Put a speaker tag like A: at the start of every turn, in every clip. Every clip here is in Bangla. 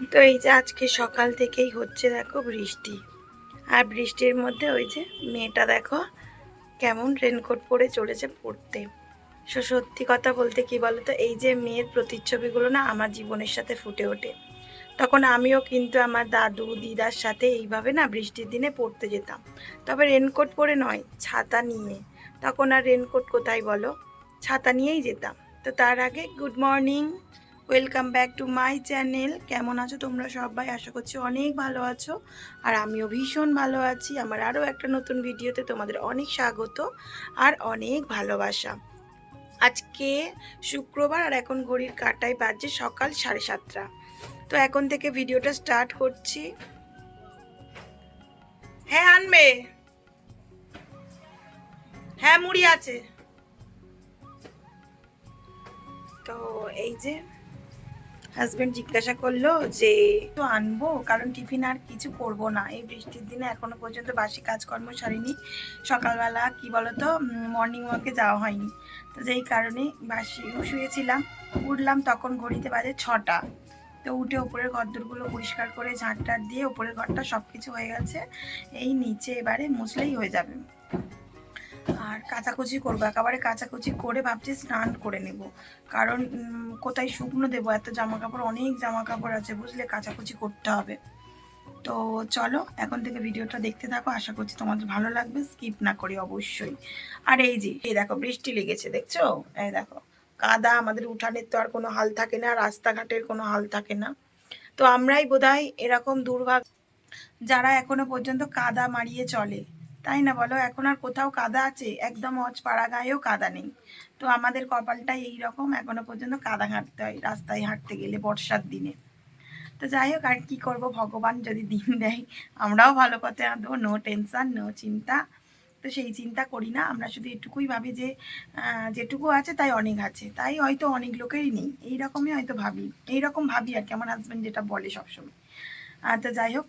A: তো এই যে আজকে সকাল থেকেই হচ্ছে দেখো বৃষ্টি, আর বৃষ্টির মধ্যে ওই যে মেয়েটা দেখো কেমন রেনকোট পরে চলেছে পড়তে। সত্যি কথা বলতে কি বলতো, এই যে মেয়ের প্রতিচ্ছবিগুলো না আমার জীবনের সাথে ফুটে ওঠে। তখন আমিও কিন্তু আমার দাদু দিদার সাথে এইভাবে না বৃষ্টির দিনে পড়তে যেতাম, তবে রেনকোট পরে নয়, ছাতা নিয়ে। তখন আর রেনকোট কোথায় বলো, ছাতা নিয়েই যেতাম। তো তার আগে good morning, welcome back to my channel. কেমন আছো তোমরা সবাই? আশা করছি অনেক ভালো আছো, আর আমিও ভীষণ ভালো আছি। আমার আরও একটা নতুন ভিডিওতে তোমাদের অনেক স্বাগত আর অনেক ভালোবাসা। আজকে শুক্রবার, আর এখন ঘড়ির কাঁটায় বাজে সকাল 7:30। তো এখন থেকে ভিডিওটা স্টার্ট করছি। হ্যাঁ আনবে, হ্যাঁ মুড়ি আছে। তো এই যে হাজবেন্ড জিজ্ঞাসা করলো যে তো আনবো, কারণ টিফিন আর কিছু করব না এই বৃষ্টির দিনে। এখনো পর্যন্ত বাসি কাজকর্ম সারিনি। সকালবেলা কি বলতো, মর্নিং ওয়াকে যাওয়া হয়নি, তো যেই কারণে বাসি শুয়েছিলাম। উঠলাম তখন ঘড়িতে বাজে 6টা। তো উঠে উপরের ঘরদোরগুলো পরিষ্কার করে ঝাঁট টাট দিয়ে উপরের ঘরটা সব কিছু হয়ে গেছে। এই নিচে এবারে মুছলেই হয়ে যাবে। আর কাচাকুচি করবো, একেবারে কাচাকুচি করে ভাবছি স্নান করে নেব। কারণ কোথায় শুকনো দেবো, এত জামা কাপড়, অনেক জামা কাপড় আছে বুঝলে, কাচাকুচি করতে হবে। তো চলো এখন থেকে ভিডিওটা দেখতে থাকো, আশা করছি তোমাদের ভালো লাগবে, স্কিপ না করি অবশ্যই। আর এই যে এই দেখো বৃষ্টি লেগেছে, দেখছো? এই দেখো কাদা, আমাদের উঠানের তো আর কোনো হাল থাকে না, রাস্তাঘাটের কোনো হাল থাকে না। তো আমরাই বোধহয় এরকম দুর্ভাগ্য যারা এখনো পর্যন্ত কাদা মারিয়ে চলে, তাই না বলো? এখন আর কোথাও কাদা আছে? একদম পাড়া গায়েও কাদা নেই। তো আমাদের কপালটাই এইরকম, এখনো পর্যন্ত কাদা হাঁটতে হয় রাস্তায় হাঁটতে গেলে বর্ষার দিনে। তো যাই হোক, আর কি করব, ভগবান যদি দিন দেয় আমরাও ভালো পথে আনবো, নো টেনশন নো চিন্তা। তো সেই চিন্তা করি না, আমরা শুধু এটুকুই ভাবি যে যেটুকু আছে তাই অনেক আছে, তাই হয়তো অনেক লোকেরই নেই, এইরকমই হয়তো ভাবি। এইরকম ভাবি আর কি, আমার হাজব্যান্ড যেটা বলে সবসময়। তো যাই হোক,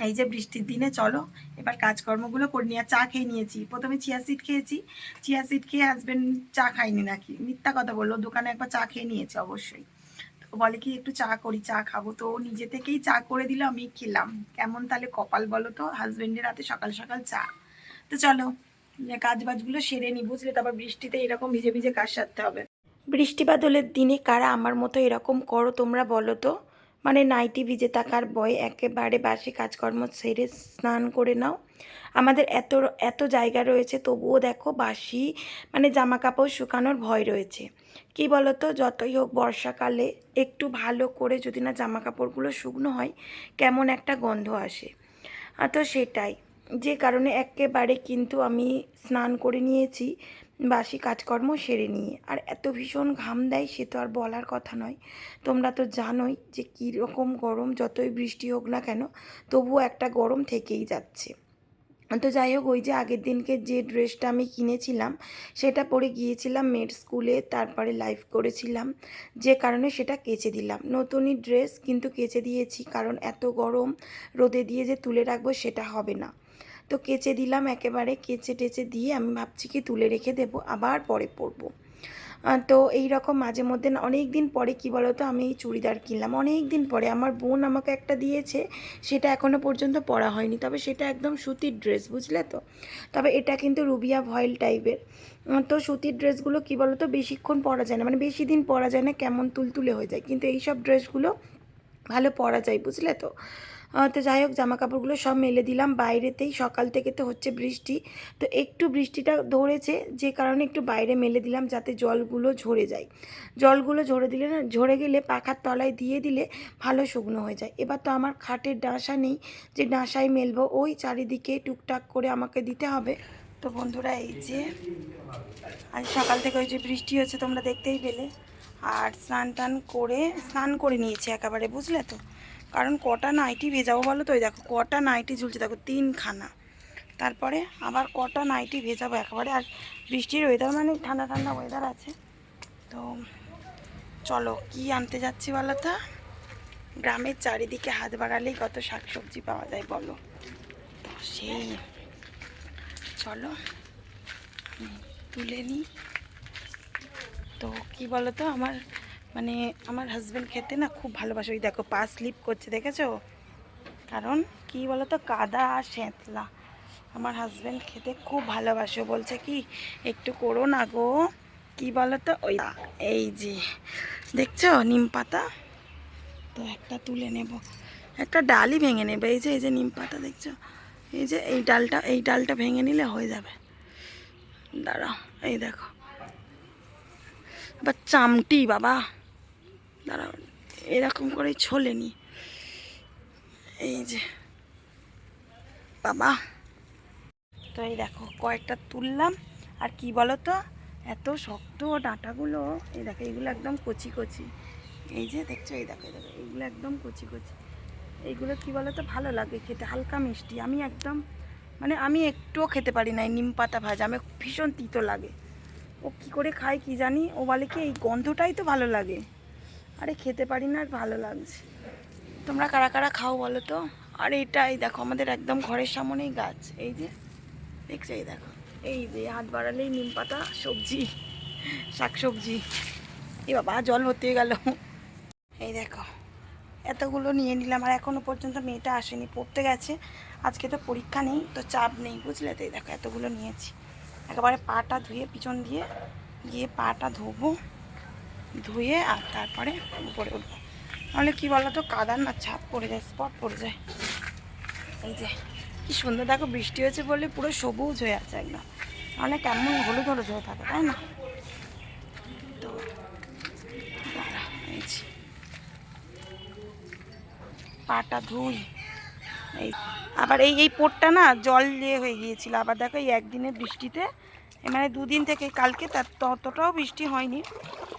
A: এই যে বৃষ্টির দিনে চলো এবার কাজকর্মগুলো করে নিয়ে। চা খেয়ে নিয়েছি, প্রথমে চিয়া সিড খেয়েছি। চিয়া সিড খেয়ে হাজব্যান্ড চা খাইনি নাকি, মিথ্যা কথা বললো, দোকানে একবার চা খেয়ে নিয়েছে অবশ্যই। তো বলে কি একটু চা করি, চা খাবো, তো নিজে থেকেই চা করে দিল, আমি খেলাম। কেমন তাহলে কপাল বলো তো, হাজব্যান্ডের হাতে সকাল সকাল চা। তো চলো কাজ বাজগুলো সেরে নি বুঝলে, তারপর বৃষ্টিতে এরকম ভিজে ভিজে কাজ সারতে হবে। বৃষ্টি বাদলের দিনে কারা আমার মতো এরকম করো তোমরা বলো তো? মানে নাইটি ভিজে থাকার ভয় একেবারে বাসি কাজকর্ম সেরে স্নান করে নাও। আমাদের এত এত জায়গা রয়েছে, তবুও দেখো বাসি মানে জামা কাপড় শুকানোর ভয় রয়েছে। কি বলো তো, যতই হোক বর্ষাকালে একটু ভালো করে যদি না জামা কাপড়গুলো শুকনো হয়, কেমন একটা গন্ধ আসে। তো সেটাই, যে কারণে একেবারে কিন্তু আমি স্নান করে নিয়েছি বাসি কাজকর্ম সেরে নিয়ে। আর এত ভীষণ ঘাম দেয় সে তো আর বলার কথা নয়। তোমরা তো জানোই যে কীরকম গরম, যতই বৃষ্টি হোক না কেন তবুও একটা গরম থেকেই যাচ্ছে। তো যাই হোক, ওই যে আগের দিনকে যে ড্রেসটা আমি কিনেছিলাম সেটা পরে গিয়েছিলাম মেয়ের স্কুলে, তারপরে লাইভ করেছিলাম, যে কারণে সেটা কেচে দিলাম। নতুনই ড্রেস কিন্তু কেচে দিয়েছি, কারণ এত গরম রোদে দিয়ে যে তুলে রাখবো সেটা হবে না। তো কেচে দিলাম, একেবারে কেচে টেচে দিয়ে আমি ভাবছি কি তুলে রেখে দেবো, আবার পরে পরবো। তো এই রকম মাঝে মধ্যে না, অনেক দিন পরে কি বলো তো আমি এই চুড়িদার কিনলাম, অনেক দিন পরে। আমার বোন আমাকে একটা দিয়েছে, সেটা এখনও পর্যন্ত পরা হয়নি, তবে সেটা একদম সুতির ড্রেস বুঝলে তো। তবে এটা কিন্তু রুবিয়া ভয়েল টাইপের। তো সুতির ড্রেসগুলো কি বলো তো বেশিক্ষণ পরা যায় না, মানে বেশি দিন পরা যায় না, কেমন তুলতুলে হয়ে যায়, কিন্তু এই সব ড্রেসগুলো ভালো পরা যায় বুঝলে তো। তো যাই হোক, জামা কাপড়গুলো সব মেলে দিলাম বাইরেতেই, সকাল থেকে তো হচ্ছে বৃষ্টি। তো একটু বৃষ্টিটা ধরেছে, যে কারণে একটু বাইরে মেলে দিলাম যাতে জলগুলো ঝরে যায়। জলগুলো ঝরে দিলে না, ঝরে গেলে পাখার তলায় দিয়ে দিলে ভালো শুকনো হয়ে যায়। এবার তো আমার খাটের ডাঁসা নেই যে ডাঁসায় মেলবো, ওই চারিদিকে টুকটাক করে আমাকে দিতে হবে। তো বন্ধুরা এই যে আজ সকাল থেকে ওই যে বৃষ্টি হচ্ছে তোমরা দেখতেই পেলে, আর স্নান করে নিয়েছি একেবারে বুঝলে তো। কারণ কটা নাইটি ভেজাবো বলো তো, ওই দেখো কটা নাইটি ঝুলছে দেখো, 3খানা। তারপরে আবার কটা নাইটি ভেজাবো একেবারে। আর বৃষ্টির ওয়েদার মানে ঠান্ডা ঠান্ডা ওয়েদার আছে। তো চলো কি আনতে যাচ্ছি বলো তো। গ্রামের চারিদিকে হাত বাড়ালেই কত শাকসবজি পাওয়া যায় বলো। তো সেই চলো তুলে নিই। তো কি বলো তো, আমার মানে আমার হাজব্যান্ড খেতে না খুব ভালোবাসে। ওই দেখো পা স্লিপ করছে, দেখেছো? কারণ কি বলো তো, কাদা আর শ্যাঁতলা। আমার হাজব্যান্ড খেতে খুব ভালোবাসে, বলছে কি একটু করো না গো। কি বলো তো, ওই এই যে দেখছো নিম পাতা, তো একটা তুলে নেব, একটা ডালই ভেঙে নেবে। এই যে নিম পাতা দেখছো, এই ডালটা ভেঙে নিলে হয়ে যাবে। দাঁড়াও, এই দেখো, আবার চামটি বাবা, দাঁড়াও, এরকম করে ছোলে নি। এই যে বাবা, তো এই দেখো কয়েকটা তুললাম। আর কি বলো তো, এত শক্ত ডাঁটাগুলো, এই দেখো এইগুলো একদম কচি কচি। এই যে দেখছো, এই দেখো এইগুলো একদম কচি কচি। এইগুলো কি বলো তো, ভালো লাগে খেতে, হালকা মিষ্টি। আমি একদম মানে আমি একটুও খেতে পারি না এই নিম পাতা ভাজা, আমি ভীষণ তিতো লাগে। ও কি করে খায় কি জানি, ও বলে কি এই গন্ধটাই তো ভালো লাগে। আরে খেতে পারি না, আর ভালো লাগছে। তোমরা কারা কারা খাও বলো তো। আর এটাই দেখো আমাদের একদম ঘরের সামনেই গাছ, এই যে দেখছো, এই দেখো, এই যে হাত বাড়ালেই নিম পাতা সবজি, শাক সবজি। এ বাবা জল ভর্তি হয়ে গেল। এই দেখো এতগুলো নিয়ে নিলাম, আর এখনও পর্যন্ত মেয়েটা আসেনি, পড়তে গেছে। আজকে তো পরীক্ষা নেই, তো চাপ নেই, বুঝলে তো। এই দেখো এতগুলো নিয়েছি, একেবারে পাটা ধুয়ে পিছন দিয়ে গিয়ে পাটা ধোবো, ধুয়ে আর তারপরে উপরে উঠবো। নাহলে কী বলো তো, কাদার না ছাপ পড়ে যায়, স্পট পড়ে যায়। এই যে কি সুন্দর দেখো, বৃষ্টি হয়েছে বলে পুরো সবুজ হয়ে আছে একদম, মানে কেমন হলুদ হলুদ হয়ে থাকে, তাই না? তো দাঁড়া, এই যে পাটা ধুই। এই আবার এই এই পোটটা না জল দিয়ে হয়ে গিয়েছিল, আবার দেখো এই একদিনের বৃষ্টিতে, মানে দুদিন থেকে, কালকে তার ততটাও বৃষ্টি হয়নি,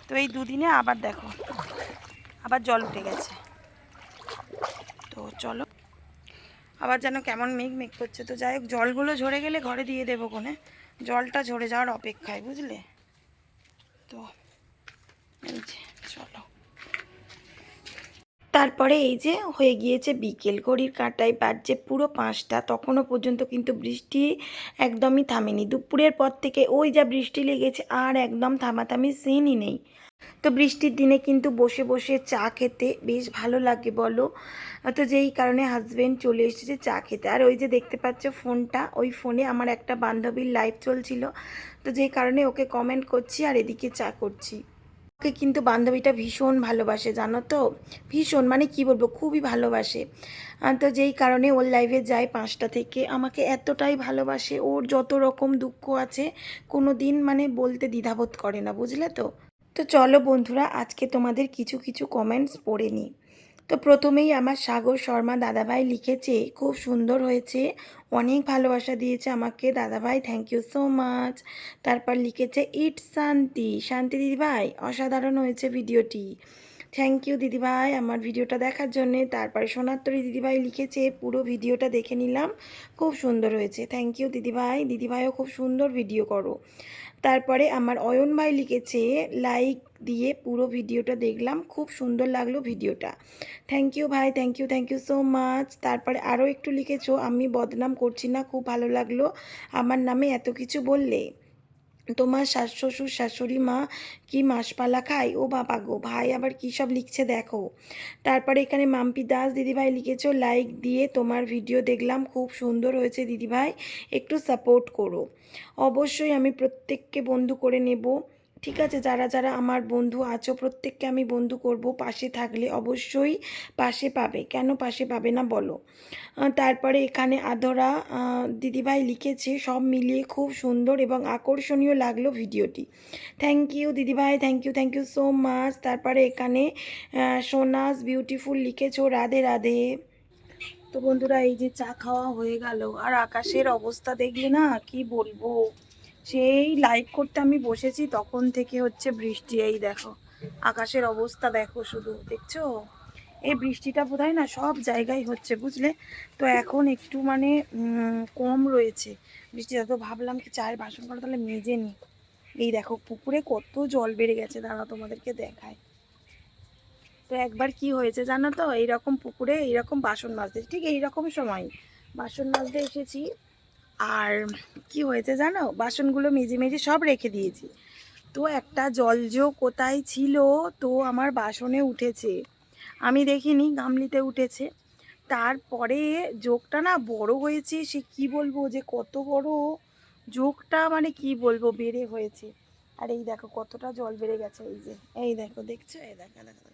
A: তো এই দুদিনে আবার দেখো আবার জল উঠে গেছে। তো চলো, আবার যেন কেমন মেঘ মেঘ করছে। তো যাই হোক, জলগুলো ঝরে গেলে ঘরে দিয়ে দেবো কোনে, জলটা ঝরে যাওয়ার অপেক্ষায়, বুঝলে তো। এই যে চলো, তারপরে এই যে হয়ে গিয়েছে বিকেল, ঘড়ির কাঁটায় বাজছে পুরো 5টা, তখনও পর্যন্ত কিন্তু বৃষ্টি একদমই থামেনি। দুপুরের পর থেকে ওই যা বৃষ্টি লেগেছে, আর একদম থামাথামি সিনই নেই। তো বৃষ্টির দিনে কিন্তু বসে বসে চা খেতে বেশ ভালো লাগে বলো। তো যেই কারণে হাজব্যান্ড চলে এসেছে চা খেতে। আর ওই যে দেখতে পাচ্ছ ফোনটা, ওই ফোনে আমার একটা বান্ধবীর লাইভ চলছিল, তো যেই কারণে ওকে কমেন্ট করছি আর এদিকে চা করছি। ওকে কিন্তু বান্ধবীটা ভীষণ ভালোবাসে জানো তো, ভীষণ, মানে কি বলবো, খুবই ভালোবাসে। তো যেই কারণে ওর লাইভে যায় 5টা থেকে, আমাকে এতটাই ভালোবাসে, ওর যত রকম দুঃখ আছে কোনো দিন মানে বলতে দ্বিধাবোধ করে না, বুঝলে তো। তো চলো বন্ধুরা, আজকে তোমাদের কিছু কিছু কমেন্টস পড়ে নিই। তো প্রথমেই আমার সাগর শর্মা দাদাভাই লিখেছে, খুব সুন্দর হয়েছে, অনেক ভালোবাসা দিয়েছে আমাকে দাদাভাই, থ্যাংক ইউ সো মাচ। তারপর লিখেছে ইটস শান্তি, শান্তি দিদিভাই অসাধারণ হয়েছে ভিডিওটি, থ্যাংক ইউ দিদিভাই আমার ভিডিওটা দেখার জন্যে। তারপরে সোনাত্তরী দিদিভাই লিখেছে, পুরো ভিডিওটা দেখে নিলাম, খুব সুন্দর হয়েছে, থ্যাংক ইউ দিদিভাই, দিদিভাইও খুব সুন্দর ভিডিও করো। তারপরে আমার অয়ন ভাই লিখেছে, লাইক দিয়ে পুরো ভিডিওটা দেখলাম, খুব সুন্দর লাগলো ভিডিওটা, থ্যাংক ইউ ভাই, থ্যাংক ইউ সো মাচ। তারপরে আরও একটু লিখেছো, আমি বদনাম করছি না, খুব ভালো লাগলো আমার নামে এত কিছু বললে। তোমার শ্বশুর শাশুড়ি মা কি মাসপালা খায়? ও বাবা গো, ভাই আবার কী সব লিখছে দেখো। তারপরে এখানে মাম্পি দাস দিদিভাই লিখেছো, লাইক দিয়ে তোমার ভিডিও দেখলাম, খুব সুন্দর হয়েছে দিদিভাই, একটু সাপোর্ট করো। অবশ্যই আমি প্রত্যেককে বন্ধু করে নেব, ঠিক আছে? যারা যারা আমার বন্ধু আছো প্রত্যেককে আমি বন্ধু করব, পাশে থাকলে অবশ্যই পাশে পাবে, কেন পাশে পাবে না বলো। তারপরে এখানে আধরা দিদিভাই লিখেছে, সব মিলিয়ে খুব সুন্দর এবং আকর্ষণীয় লাগলো ভিডিওটি, থ্যাংক ইউ দিদিভাই, থ্যাংক ইউ সো মাচ। তারপরে এখানে সোনাস বিউটিফুল লিখেছো, রাধে রাধে। তো বন্ধুরা, এই যে চা খাওয়া হয়ে গেল, আর আকাশের অবস্থা দেখলে না কি বলবো, সেই লাইভ করতে আমি বসেছি তখন থেকে হচ্ছে বৃষ্টি, এই দেখো আকাশের অবস্থা দেখো, শুধু দেখছো। এই বৃষ্টিটা বোধহয় না সব জায়গায় হচ্ছে, বুঝলে তো। এখন একটু মানে কম রয়েছে বৃষ্টিটা, তো ভাবলাম কি চায়ের বাসন করা তাহলে মেজে নিই। এই দেখো পুকুরে কত জল বেড়ে গেছে, দাঁড়াও তোমাদেরকে দেখায়। তো একবার কি হয়েছে জানো তো, এইরকম পুকুরে এইরকম বাসন মাজতে, ঠিক এইরকম সময় বাসন মাজতে এসেছি, আর কি হয়েছে জানো, বাসনগুলো মেজে মেজে সব রেখে দিয়েছি, তো একটা জলযোগ কোথায় ছিল, তো আমার বাসনে উঠেছে, আমি দেখিনি, গামলিতে উঠেছে। তারপরে যোগটা না বড় হয়েছে, সে কি বলবো যে কত বড় যোগটা, মানে কি বলবো বেড়ে হয়েছে। আর এই দেখো কতটা জল বেড়ে গেছে, এই যে এই দেখো, দেখছো, এই দেখো দেখো,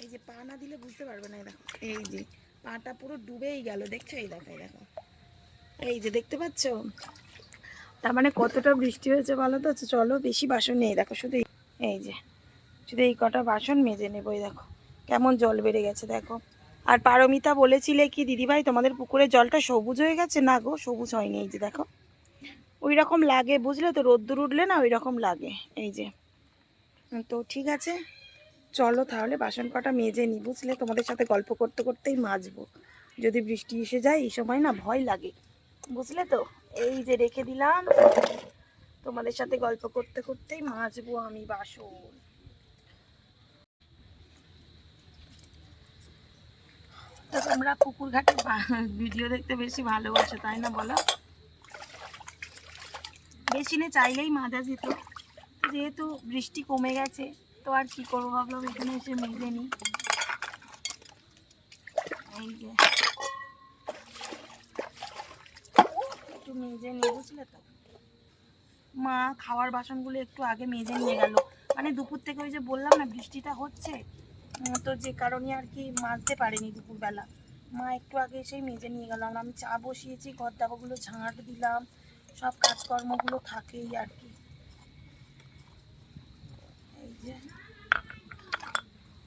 A: এই যে পা না দিলে বুঝতে পারবে না, এই দেখো এই যে পাটা পুরো ডুবেই গেল, দেখছো, এই দেখো এই দেখো, এই যে দেখতে পাচ্ছ। তার মানে কতটা বৃষ্টি হয়েছে বলো তো। চলো বেশি বাসন নেই, দেখো শুধু এই যে শুধু এই কটা বাসন মেজে নেবো। এই দেখো কেমন জল বেড়ে গেছে দেখো। আর পারমিতা বলেছিলে কি দিদিভাই তোমাদের পুকুরের জলটা সবুজ হয়ে গেছে, না গো সবুজ হয়নি, এই যে দেখো ওই রকম লাগে বুঝলে তো, রোদ্দুর উঠলে না ওই রকম লাগে, এই যে। তো ঠিক আছে, চলো তাহলে বাসন কটা মেজে নিই বুঝলে, তোমাদের সাথে গল্প করতে করতেই মাজবো, যদি বৃষ্টি এসে যায় এই সময় না ভয় লাগে বুঝলে তো। এই যে রেখে দিলাম, তোমাদের সাথে গল্প করতে করতেই মাজবো আমি বাসন। তো তোমরা পুকুর ঘাটে ভিডিও দেখতে বেশি ভালোবাসো তাই না বলো? বেসিনে চাইলেই মাজা যেত, যেহেতু বৃষ্টি কমে গেছে তো আর কি করবো, ভাবলাম এখানে এসে মেজে নিই। এই যে একটু মেজে নিই বুঝলে তো। মা খাওয়ার বাসনগুলো একটু আগে মেজে নিয়ে গেল, মানে দুপুর থেকে ওই যে বললাম না বৃষ্টিটা হচ্ছে, তো যে কারণে আর কি মাজতে পারিনি দুপুরবেলা। মা একটু আগে এসেই মেজে নিয়ে গেল, আর আমি চা বসিয়েছি, ঘর দাবাগুলো ঝাঁট দিলাম, সব কাজকর্মগুলো থাকেই আর কি। এই যে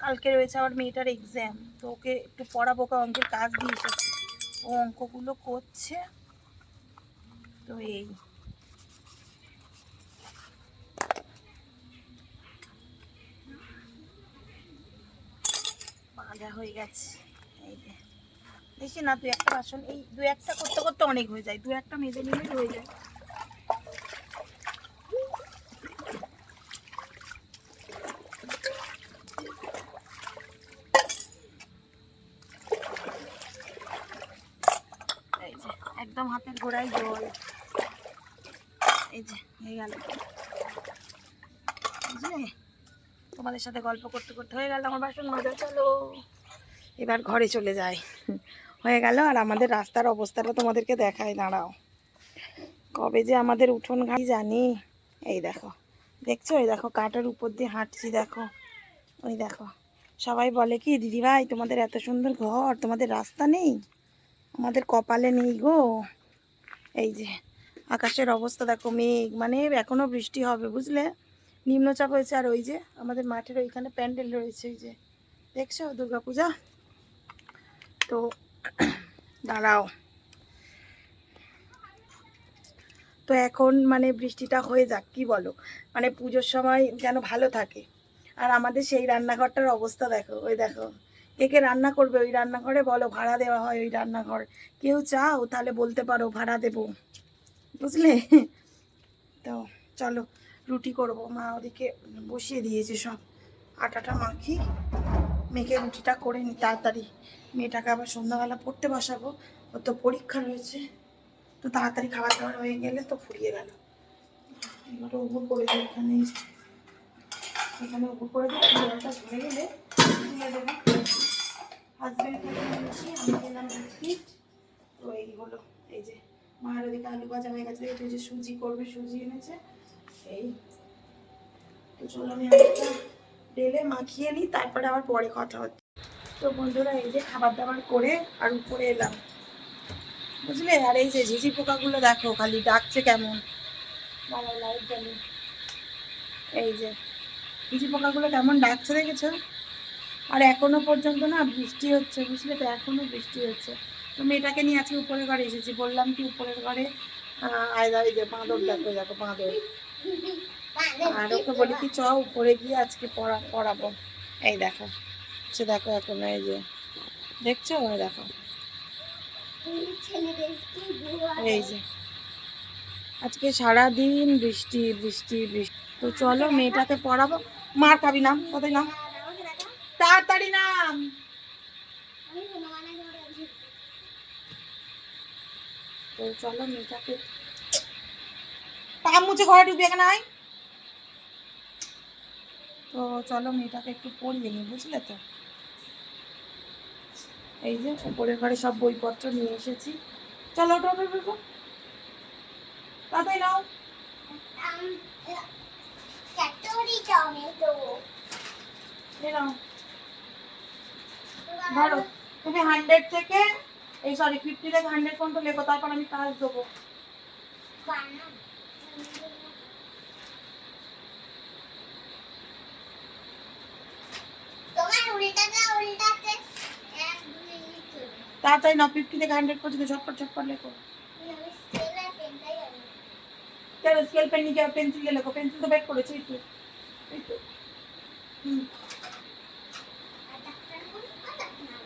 A: কালকে রয়েছে আমার মেয়েটার এক্সাম, তো ওকে একটু পড়াবো, অঙ্কের কাজ দিয়ে এসেছি, ও অঙ্কগুলো করছে। তো এই মাজা হয়ে গেছে, এই যে বেশি না, দু একটা বাসন, এই দু একটা করতে করতে অনেক হয়ে যায়, দু একটা মেজে নিলেই হয়ে যায়। এই যে একদম হাতের গোড়ায় জল, এই যে হয়ে গেল বুঝলে। তোমাদের সাথে গল্প করতে করতে হয়ে গেল আমার বাসন মাজা। চলো এবার ঘরে চলে যায়, হয়ে গেল। আর আমাদের রাস্তার অবস্থাটা তোমাদেরকে দেখায়, দাঁড়াও, কবে যে আমাদের উঠোন ঘাট জানি। এই দেখো, দেখছো, এই দেখো কাটার উপর দিয়ে হাঁটছি, দেখো ওই দেখো। সবাই বলে কি দিদিভাই তোমাদের এত সুন্দর ঘর, তোমাদের রাস্তা নেই, আমাদের কপালে নেই গো। এই যে আকাশের অবস্থা দেখো, মেঘ, মানে এখনো বৃষ্টি হবে বুঝলে, নিম্নচাপ হয়েছে। আর ওই যে আমাদের মাঠের ওইখানে প্যান্ডেল রয়েছে, এই যে দেখছো দুর্গাপূজা। তো দাঁড়াও, তো এখন মানে বৃষ্টিটা হয়ে যাক কি বলো, মানে পুজোর সময় যেন ভালো থাকে। আর আমাদের সেই রান্নাঘরটার অবস্থা দেখো, ওই দেখো, কে কে রান্না করবে ওই রান্নাঘরে বলো, ভাড়া দেওয়া হয় ওই রান্নাঘর, কেউ চাও তাহলে বলতে পারো, ভাড়া দেবো বুঝলে। তো চলো রুটি করব, মা ওদিকে বসিয়ে দিয়েছে সব, আটাটা মাখি, মেখে রুটিটা করে নি তাড়াতাড়ি, মেয়েটাকে আবার সন্ধ্যাবেলা পড়তে বসাবো, ওর তো পরীক্ষা রয়েছে, তো তাড়াতাড়ি খাবার দাবার হয়ে গেলে তো ফুরিয়ে গেল। এবার উপর করে দিই, এখানে এখানে উপর করে দিই, জলটা ঝরে গেলে তুলে দেবো। হাজব্যান্ড আমি খেলাম বিস্কিট। তো এই হলো, এই যে মায়ের ওদিকে আলু ভাজা হয়ে গেছে, এটা যে সুজি করবে, সুজি এনেছে। এই তো চলো আমি আলুটা ঢেলে মাখিয়ে নিই, তারপরে আবার পরে কথা হচ্ছে। তো বন্ধুরা এই যে খাবার দাবার করে আর উপরে এলাম বুঝলে। আর এই যে ঝিঝি পোকাগুলো দেখো খালি ডাকছে কেমন, লাইট জ্বালিয়ে, এই যে ঝিঝি পোকাগুলো কেমন ডাকছে দেখেছো। আর এখনো পর্যন্ত না বৃষ্টি হচ্ছে বুঝলে তো, এখনো বৃষ্টি হচ্ছে। তো মেয়েটাকে নিয়ে আজকে উপরের ঘরে এসেছি, বললাম কি উপরের ঘরে আয়দা, এই যে বাঁদর দেখো, দেখো বাঁদর। আর ওকে বলি কি চ উপরে গিয়ে আজকে পড়াবো। এই দেখো সে দেখো এখন, এই যে দেখছো, ওই দেখো, এই যে আজকে সারাদিন বৃষ্টি বৃষ্টি বৃষ্টি। তো চলো মেয়েটাকে পড়াবো, মার খাবি নাম, কোথায় নাম, তাড়াতাড়ি নাম। তো চলো মেয়েটাকে পা মুছে ঘরে ঢুকবি, এখানে আয়, তো চলো মেয়েটাকে একটু পড়িয়ে নিই, বুঝলে তো। এই যে উপরের ঘরে সব বইপত্র নিয়ে এসেছি। চলো ওটা ওটা ওটা তাড়াতাড়ি নাও। এই নাও, ধরো। তুমি 100 থেকে এই সরি 50 থেকে 100 পর্যন্ত লেখো, তারপর আমি কাজ দেবো। তাড়াতাড়ি নাও, 50 থেকে 100 পর্যন্ত ঝটপট ঝটপট লেখো। চলো স্কেল পেন নিয়ে যাও, পেন্সিল দিয়ে লেখো। পেন্সিল তো বের করেছি, এই তো।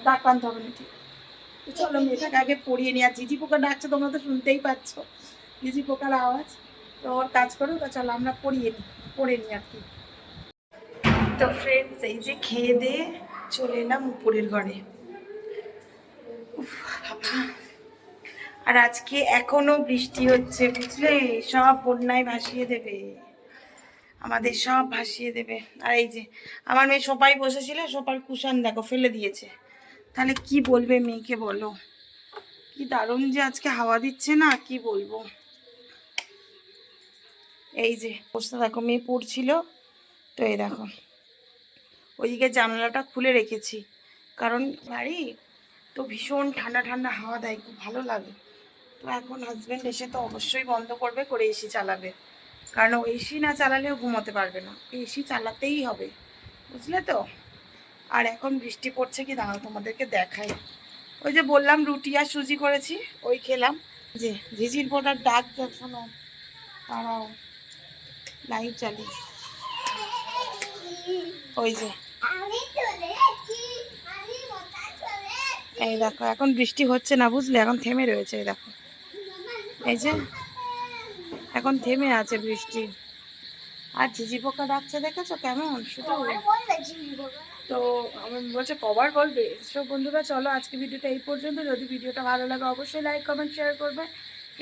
A: দাগ টানতে হবে না, ঠিক। তো চলো মেয়েটাকে আগে পড়িয়ে নিই। আর ঝিঝি পোকা ডাকছে, তোমরা তো শুনতেই পাচ্ছ ঝিঝি পোকার আওয়াজ। তো ওর কাজ করুক, তো চলো আমরা পড়ে নিই আর কি। তো ফ্রেন্ডস, এই যে খেয়ে দিয়ে চলে এলাম উপরের ঘরে। উফ, বাবা। আর আজকে এখনো বৃষ্টি হচ্ছে, বুঝলে, সব বন্যায় ভাসিয়ে দেবে, আমাদের সব ভাসিয়ে দেবে। আর এই যে আমার মেয়ে সোফায় বসেছিল, সোফার কুশান দেখো ফেলে দিয়েছে। তাহলে কি বলবে মেয়েকে বলো। কি দারুণ যে আজকে হাওয়া দিচ্ছে না, কি বলবো। এই যে অবস্থা দেখো, মেয়ে পড়ছিল। তো এই দেখো, ওইদিকে জানালাটা খুলে রেখেছি, কারণ বাড়ি তো ভীষণ ঠান্ডা ঠান্ডা হাওয়া দেয়, খুব ভালো লাগে। তো এখন হাজব্যান্ড এসে তো অবশ্যই বন্ধ করবে, করে এসি চালাবে, কারণ ও এসি না চালালেও ঘুমোতে পারবে না, এসি চালাতেই হবে, বুঝলে তো। আর এখন বৃষ্টি পড়ছে, কি দাঁড়াও তোমাদেরকে দেখাই। ওই যে বললাম রুটি আর সুজি করেছি, ওই খেলাম। যে ঝিঝির পোটার ডাক শোনো, তারাও লাইট জ্বালিয়ে। ওই যে এই দেখো, এখন বৃষ্টি হচ্ছে না, বুঝলে, এখন থেমে রয়েছে। এই দেখো, এই যে এখন থেমে আছে বৃষ্টি। আর ঝিঝি পোকা ডাকছে, দেখেছো কেমন শুধু। তো আমার বলছে কবার বলবে। সব বন্ধুরা চলো আজকে ভিডিওটা এই পর্যন্ত। যদি ভিডিওটা ভালো লাগে অবশ্যই লাইক কমেন্ট শেয়ার করবে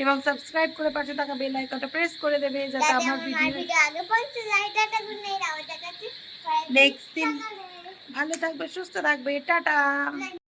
A: এবং সাবস্ক্রাইব করে পাশে থাকা বেল আইকনটা প্রেস করে দেবে, যাতে আমার ভিডিও নেক্সট দিন। ভালো থাকবে, সুস্থ থাকবে, টাটা।